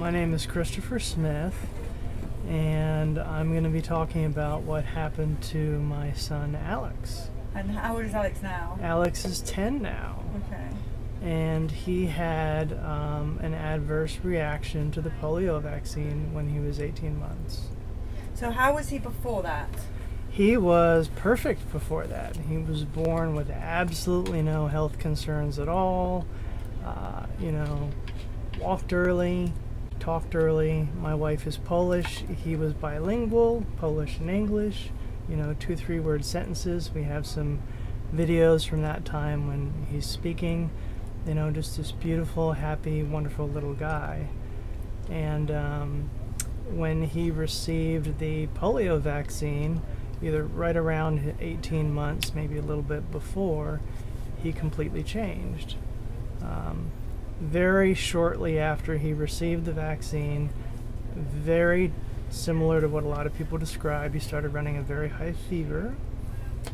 My name is Christopher Smith, and I'm going to be talking about what happened to my son Alex. And how old is Alex now? Alex is 10 now. Okay. And he had an adverse reaction to the polio vaccine when he was 18 months. So how was he before that? He was perfect before that. He was born with absolutely no health concerns at all. Walked early, talked early. My wife is Polish. He was bilingual, Polish and English. 2-3 word sentences. We have some videos from that time when he's speaking. Just this beautiful, happy, wonderful little guy. And when he received the polio vaccine, either right around 18 months, maybe a little bit before, he completely changed. Very shortly after he received the vaccine, very similar to what a lot of people describe, he started running a very high fever.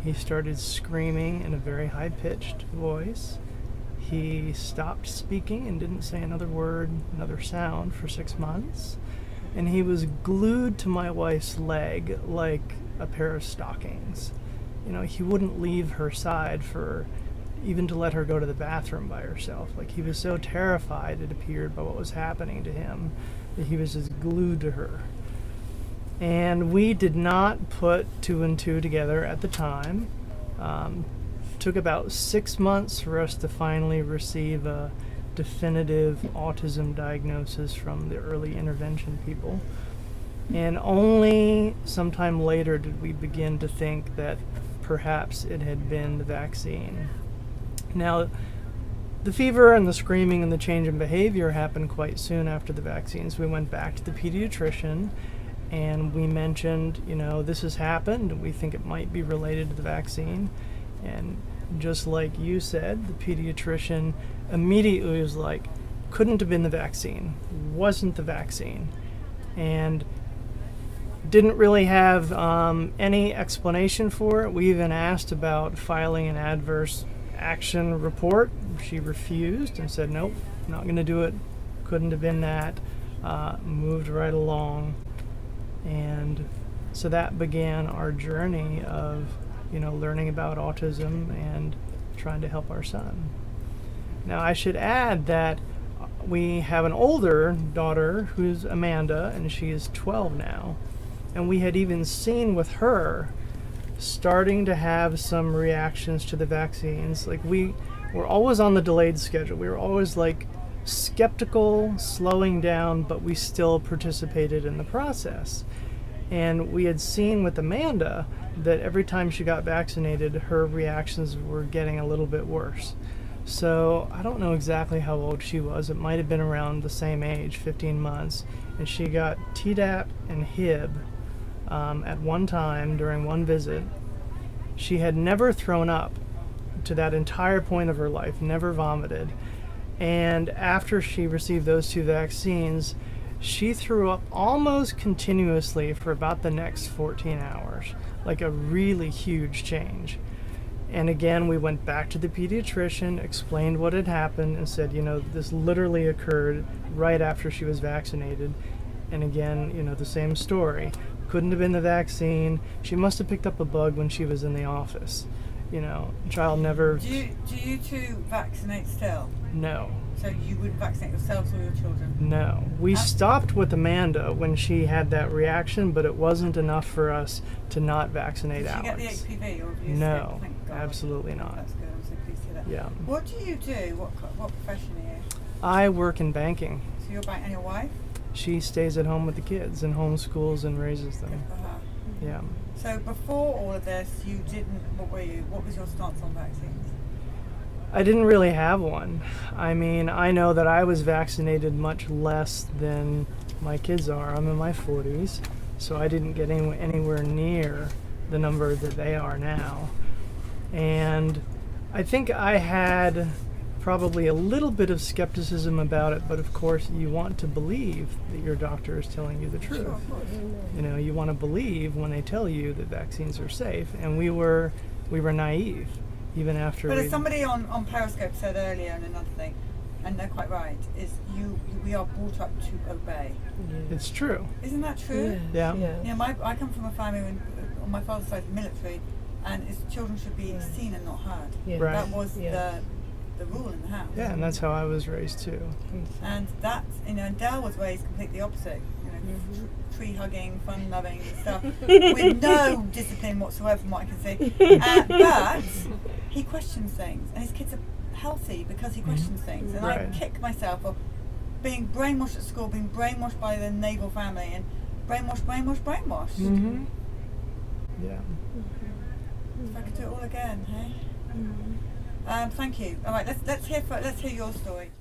He started screaming in a very high-pitched voice. He stopped speaking and didn't say another word, another sound for 6 months. And he was glued to my wife's leg like a pair of stockings. He wouldn't leave her side for even to let her go to the bathroom by herself. Like, he was so terrified, it appeared, by what was happening to him, that he was just glued to her. And we did not put 2 and 2 together at the time. Took about 6 months for us to finally receive a definitive autism diagnosis from the early intervention people. And only sometime later did we begin to think that perhaps it had been the vaccine. Now, the fever and the screaming and the change in behavior happened quite soon after the vaccines. We went back to the pediatrician and we mentioned, this has happened. We think it might be related to the vaccine. And just like you said, the pediatrician immediately was like, couldn't have been the vaccine, wasn't the vaccine. And didn't really have any explanation for it. We even asked about filing an adverse action report. She refused and said, nope, not going to do it. Couldn't have been that. Moved right along. And so that began our journey of, learning about autism and trying to help our son. Now, I should add that we have an older daughter who's Amanda, and she is 12 now. And we had even seen with her starting to have some reactions to the vaccines. Like, we were always on the delayed schedule. We were always skeptical, slowing down, but we still participated in the process. And we had seen with Amanda that every time she got vaccinated, her reactions were getting a little bit worse. So I don't know exactly how old she was. It might have been around the same age, 15 months. And she got Tdap and Hib at one time during one visit. She had never thrown up to that entire point of her life, never vomited. And after she received those 2 vaccines, she threw up almost continuously for about the next 14 hours, like a really huge change. And again, we went back to the pediatrician, explained what had happened, and said, this literally occurred right after she was vaccinated. And again, the same story. Couldn't have been the vaccine. She must have picked up a bug when she was in the office. Child never... Do you 2 vaccinate still? No. So you wouldn't vaccinate yourselves or your children? No. We stopped with Amanda when she had that reaction, but it wasn't enough for us to not vaccinate Alex. Did you get the HPV, or have you No, escaped? absolutely not. That's good. I'm so pleased to hear that. Yeah. What do you do? What profession are you? I work in banking. So you're and your wife? She stays at home with the kids and homeschools and raises Good them. for her. Yeah. So before all of this, you didn't. What were you? What was your stance on vaccines? I didn't really have one. I mean, I know that I was vaccinated much less than my kids are. I'm in my 40s, so I didn't get anywhere near the number that they are now. And I think I had probably a little bit of skepticism about it, but of course you want to believe that your doctor is telling you the truth. Sure, of course. You want to believe when they tell you that vaccines are safe, and we were naive even after. But as somebody on Periscope said earlier, and another thing, and they're quite right, is we are brought up to obey. It's true. Isn't that true? Yeah. You know, I come from a family on my father's side, military, and children should be seen and not heard. Yeah. Right. That was the rule in the house. Yeah, and that's how I was raised too. And that, you know, and Dale was raised completely opposite. You know, tree hugging, fun loving stuff, with no discipline whatsoever, from what I can see. But he questions things, and his kids are healthy because he questions things. And Right. I kick myself of being brainwashed at school, being brainwashed by the naval family, and brainwashed. Mm-hmm. Yeah. If I could do it all again, hey? Thank you. All right, let's hear your story.